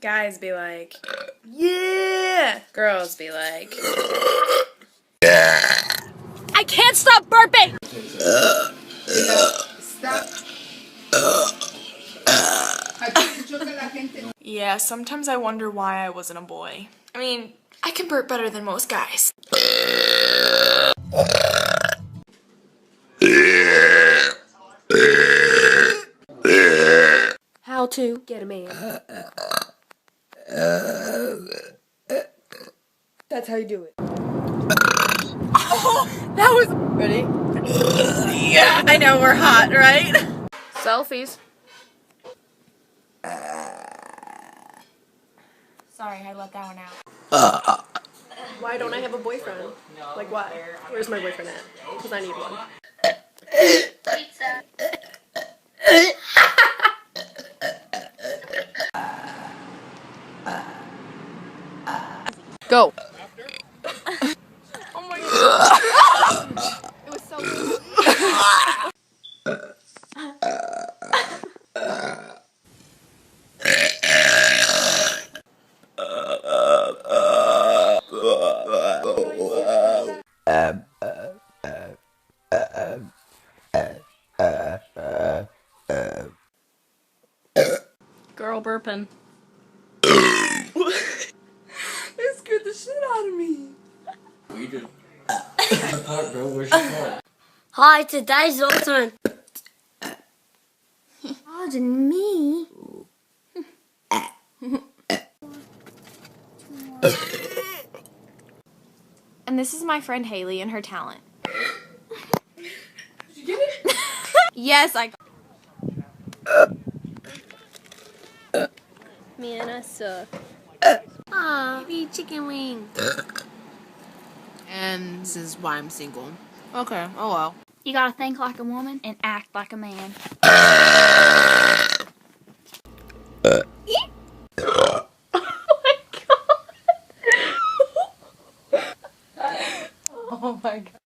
Guys be like, yeah! Girls be like, I can't stop burping! yeah, sometimes I wonder why I wasn't a boy. I mean, I can burp better than most guys. How to get a man. That's how you do it. Oh, that was... Ready? Yeah, I know, we're hot, right? Selfies. Sorry, I let that one out. Why don't I have a boyfriend? Like what? Where's my boyfriend at? Because I need one. Go. Oh my god. It was so Girl burping. It scared the shit out of me. We did. Bro, where's your phone? Hi, today's ultimate. Pardon me. And this is my friend Haley and her talent. Did you get it? Yes, I. Man, I suck. Aw, eat chicken wings. And this is why I'm single. Okay, oh well. You gotta think like a woman and act like a man. Oh my god.